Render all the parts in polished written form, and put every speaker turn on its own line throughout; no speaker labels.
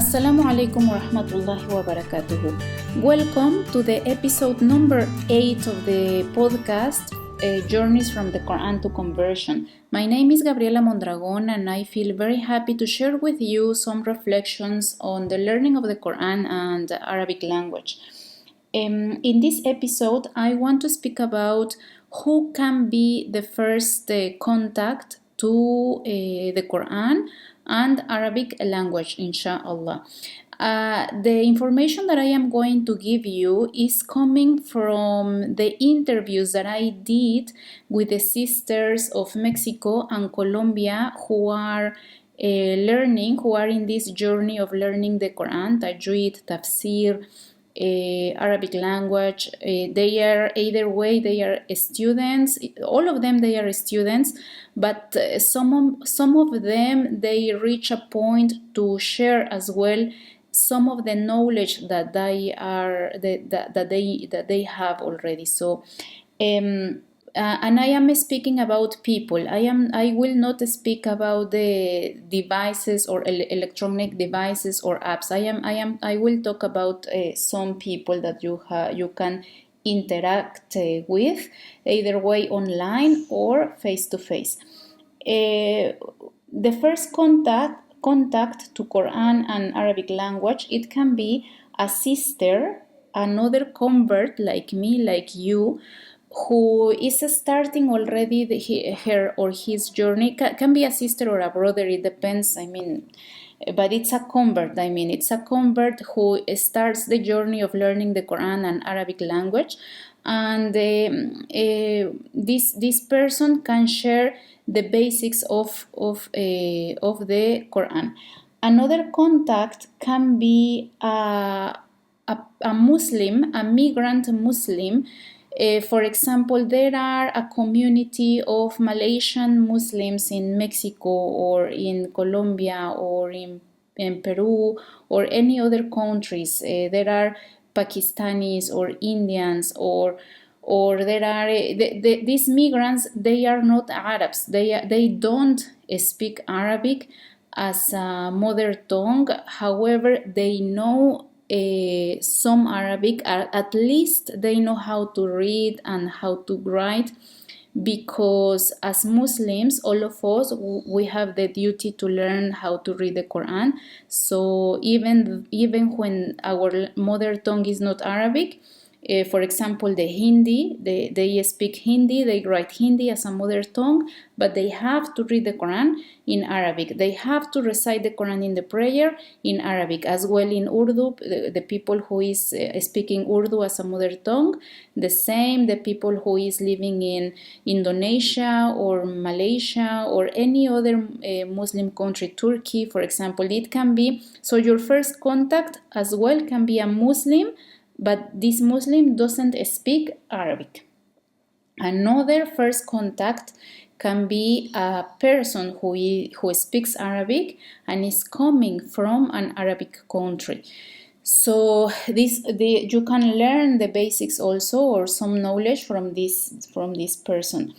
Assalamu alaikum wa rahmatullahi wa barakatuhu. Welcome to the episode number 8 of the podcast Journeys from the Quran to Conversion. My name is Gabriela Mondragon and I feel very happy to share with you some reflections on the learning of the Quran and Arabic language. In this episode, I want to speak about who can be the first contact to the Quran and Arabic language, inshallah. The information that I am going to give you is coming from the interviews that I did with the sisters of Mexico and Colombia who are who are in this journey of learning the Quran, tajweed, tafsir, Arabic language. They are either way, they are students. All of them, they are students, but some of them they reach a point to share as well some of the knowledge that they have already. So. And I am speaking about people. I will not speak about the devices or electronic devices or apps. I will talk about some people that you can interact with, either way online or face to face. The first contact to Quran and Arabic language, it can be a sister, another convert like me, like you, who is starting already her or his journey. Can be a sister or a brother, it depends, but it's a convert. It's a convert who starts the journey of learning the Quran and Arabic language, and this person can share the basics of the Quran. Another contact can be a Muslim, a migrant Muslim. For example, there are a community of Malaysian Muslims in Mexico or in Colombia or in Peru or any other countries. There are Pakistanis or Indians or there are these migrants. They are not Arabs. They don't speak Arabic as a mother tongue. However, they know some Arabic. At least they know how to read and how to write, because as Muslims, all of us, we have the duty to learn how to read the Quran. So even when our mother tongue is not Arabic, for example, the Hindi, they speak Hindi, they write Hindi as a mother tongue, but they have to read the Quran in Arabic. They have to recite the Quran in the prayer in Arabic, as well in Urdu. The people who is speaking Urdu as a mother tongue, the same. The people who is living in Indonesia or Malaysia or any other Muslim country, Turkey, for example, it can be. So your first contact as well can be a Muslim, but this Muslim doesn't speak Arabic. Another first contact can be a person who speaks Arabic and is coming from an Arabic country. So you can learn the basics also, or some knowledge from this person.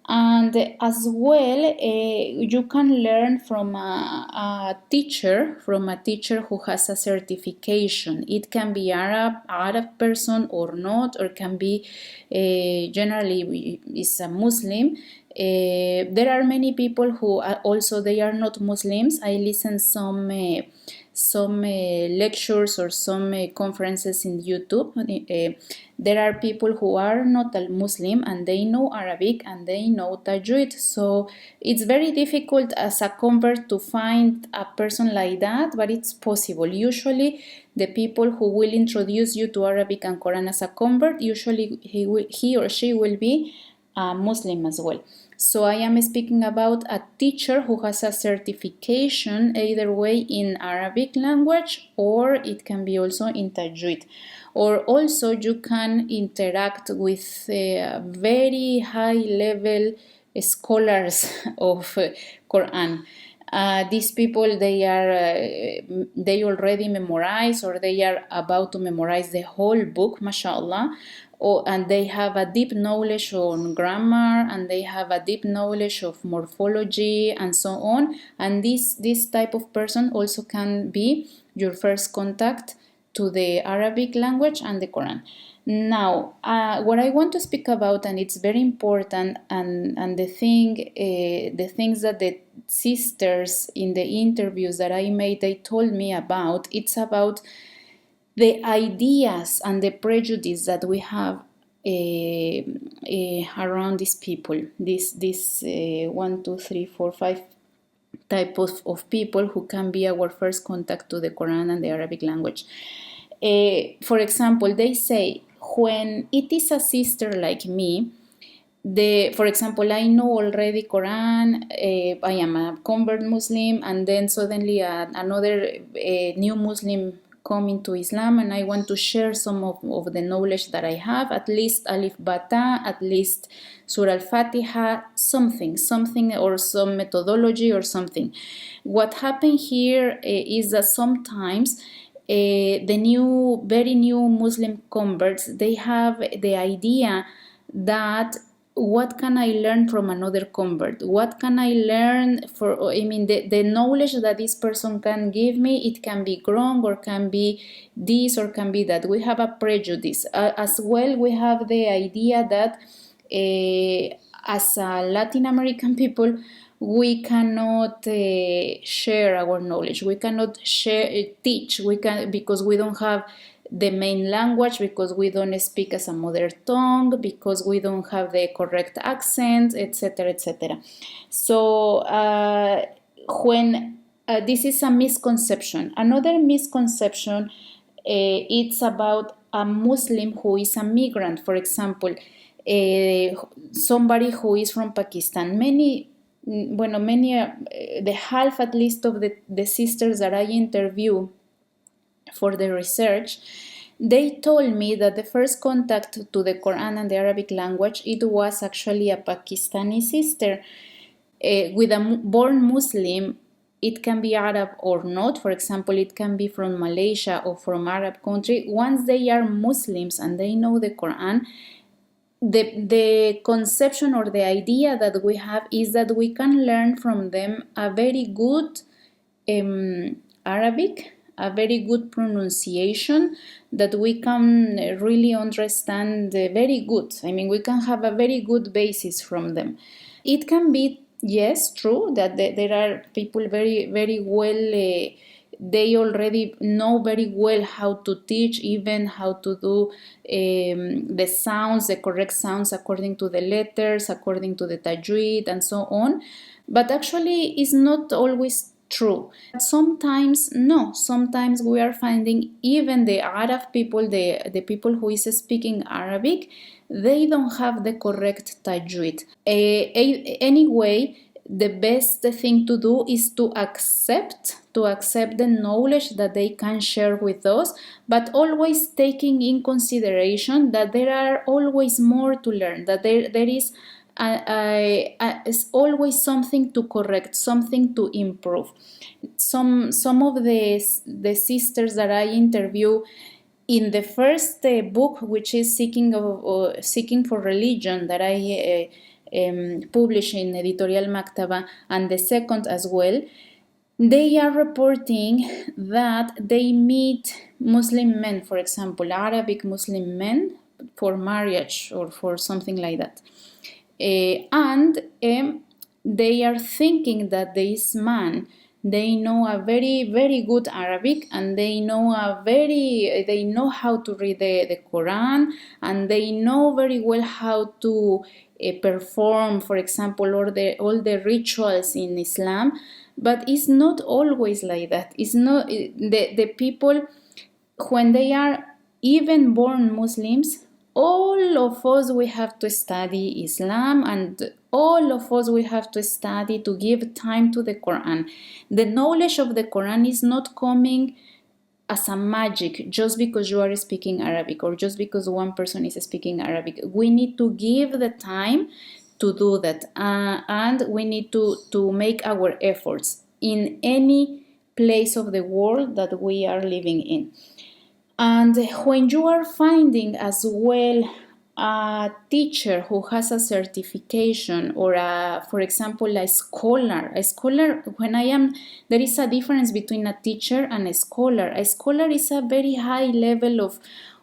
And as well, you can learn from a teacher who has a certification. It can be Arab person or not, or can be generally is a Muslim. There are many people who are also, they are not Muslims. I listen some lectures or some conferences in YouTube. There are people who are not a Muslim and they know Arabic and they know tajweed. So it's very difficult as a convert to find a person like that, but it's possible. Usually the people who will introduce you to Arabic and Quran as a convert, usually he or she will be a Muslim as well. So I am speaking about a teacher who has a certification either way in Arabic language, or it can be also in tajweed. Or also you can interact with very high level scholars of Quran. These people, they already memorize, or they are about to memorize the whole book, mashallah. And they have a deep knowledge on grammar, and they have a deep knowledge of morphology and so on. And this type of person also can be your first contact to the Arabic language and the Quran. Now, what I want to speak about, and it's very important, and the things that the sisters in the interviews that I made, they told me about, it's about the ideas and the prejudice that we have around these people, this 1, 2, 3, 4, 5 type of people who can be our first contact to the Quran and the Arabic language. For example, they say, when it is a sister like me, for example, I know already Quran, I am a convert Muslim, and then suddenly another new Muslim come into Islam, and I want to share some of the knowledge that I have, at least Alif Bata, at least Surah Al-Fatiha, something, or some methodology or something. What happened here is that sometimes the very new Muslim converts, they have the idea that what can I learn from another convert? What can I learn the knowledge that this person can give me, it can be wrong or can be this or can be that. We have a prejudice. As well, we have the idea that as Latin American people, we cannot share our knowledge. We cannot teach. Because we don't have the main language, because we don't speak as a mother tongue, because we don't have the correct accent, etc., etc. So when this is a misconception. Another misconception, it's about a Muslim who is a migrant. For example, somebody who is from Pakistan. The half at least of the sisters that I interview for the research, they told me that the first contact to the Quran and the Arabic language, it was actually a Pakistani sister. With a born Muslim, it can be Arab or not. For example, it can be from Malaysia or from Arab country. Once they are Muslims and they know the Quran, the conception or the idea that we have is that we can learn from them a very good Arabic, a very good pronunciation, that we can really understand very good. We can have a very good basis from them. It can be, yes, true that there are people very, very well, they already know very well how to teach, even how to do the sounds, the correct sounds according to the letters, according to the tajweed, and so on. But actually, it's not always true. Sometimes we are finding even the Arab people, the people who is speaking Arabic, they don't have the correct tajweed. Anyway, the best thing to do is to accept the knowledge that they can share with us, but always taking in consideration that there are always more to learn, that there is always something to correct, something to improve. Some of the sisters that I interview in the first book, which is Seeking for Religion, that I published in Editorial Maktaba, and the second as well, they are reporting that they meet Muslim men, for example, Arabic Muslim men, for marriage or for something like that. And they are thinking that this man, they know a very, very good Arabic, and they know how to read the Quran, and they know very well how to perform, for example, all the rituals in Islam. But it's not always like that. It's not the people, when they are even born Muslims, all of us, we have to study Islam, and all of us, we have to study, to give time to the Quran. The knowledge of the Quran is not coming as a magic just because you are speaking Arabic or just because one person is speaking Arabic. We need to give the time to do that, and we need to make our efforts in any place of the world that we are living in. And when you are finding as well a teacher who has a certification, or for example, a scholar, there is a difference between a teacher and a scholar. A scholar is a very high level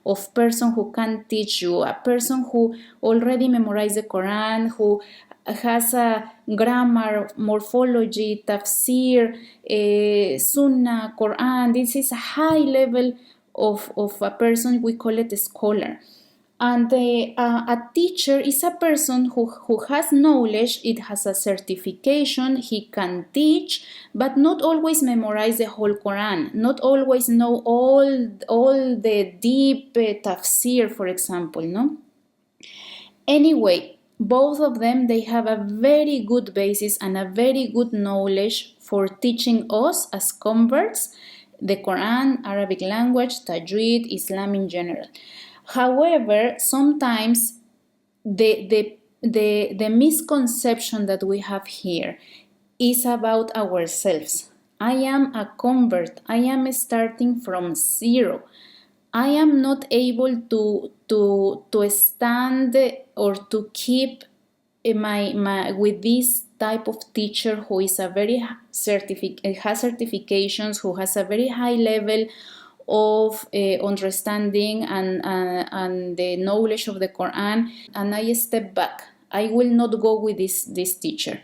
of person who can teach you, a person who already memorized the Quran, who has a grammar, morphology, tafsir, sunnah, Quran. This is a high level of a person. We call it a scholar. And a teacher is a person who has knowledge, it has a certification, he can teach, but not always memorize the whole Quran, not always know all the deep tafsir, for example, no? Anyway, both of them, they have a very good basis and a very good knowledge for teaching us as converts the Quran, Arabic language, tajweed, Islam in general. However, sometimes the misconception that we have here is about ourselves. I am a convert. I am starting from zero. I am not able to stand or to keep my with this type of teacher who is a very has certifications, who has a very high level of understanding and the knowledge of the Quran, and I step back. I will not go with this teacher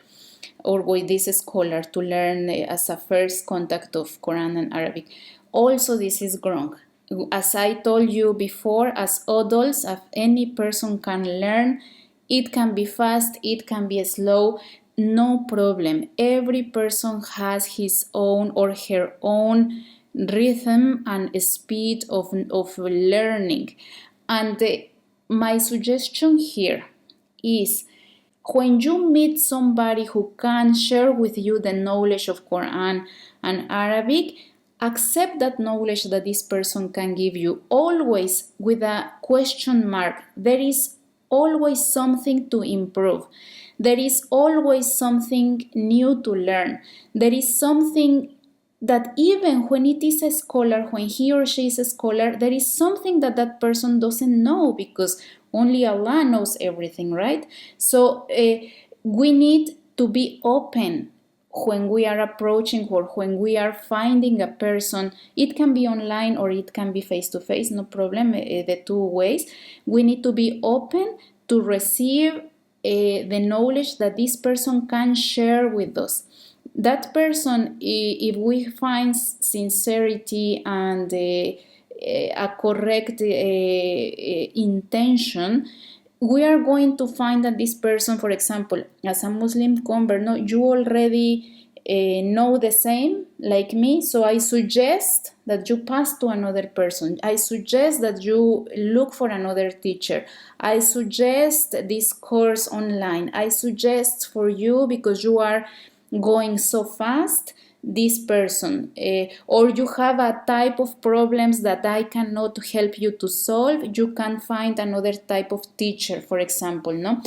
or with this scholar to learn as a first contact of Quran and Arabic. Also, this is wrong. As I told you before, as adults, if any person can learn, it can be fast, it can be slow, no problem. Every person has his own or her own rhythm and speed of learning. And my suggestion here is, when you meet somebody who can share with you the knowledge of Quran and Arabic, accept that knowledge that this person can give you, always with a question mark. There is always something to improve. There is always something new to learn. There is something that even when it is a scholar, when he or she is a scholar, there is something that that person doesn't know, because only Allah knows everything, right? So we need to be open when we are approaching or when we are finding a person. It can be online or it can be face-to-face, no problem, the two ways. We need to be open to receive the knowledge that this person can share with us. That person, if we find sincerity and a correct intention, we are going to find that this person, for example, as a Muslim convert, no, you already know the same like me, so I suggest that you pass to another person. I suggest that you look for another teacher. I suggest this course online. I suggest for you, because you are going so fast, this person, or you have a type of problems that I cannot help you to solve, you can find another type of teacher, for example, no?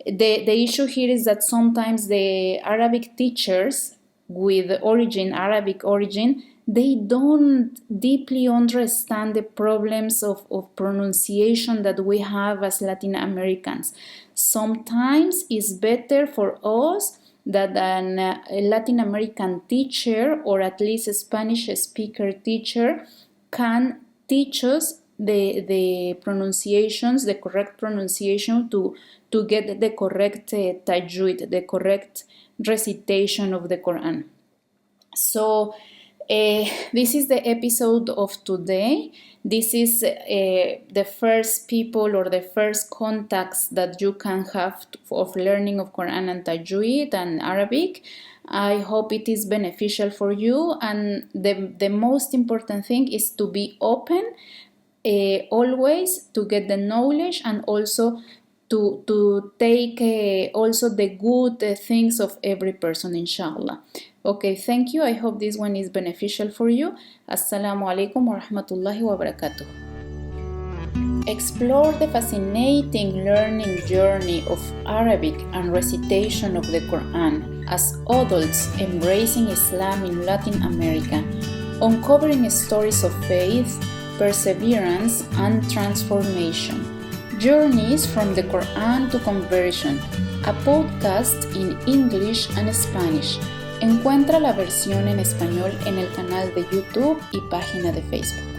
The issue here is that sometimes the Arabic teachers with Arabic origin, they don't deeply understand the problems of pronunciation that we have as Latin Americans. Sometimes it's better for us that a Latin American teacher, or at least a Spanish speaker teacher, can teach us the pronunciations, the correct pronunciation to get the correct tajweed, the correct recitation of the Quran. So this is the episode of today. This is the first people or the first contacts that you can have of learning of Quran and tajweed and Arabic. I hope it is beneficial for you, and the most important thing is to be open always to get the knowledge, and also to take also the good things of every person, inshallah. Okay, thank you. I hope this one is beneficial for you. Assalamu alaikum wa rahmatullahi wa barakatuh. Explore the fascinating learning journey of Arabic and recitation of the Quran as adults embracing Islam in Latin America, uncovering stories of faith, perseverance, and transformation. Journeys from the Quran to Conversion, a podcast in English and Spanish. Encuentra la versión en español en el canal de YouTube y página de Facebook.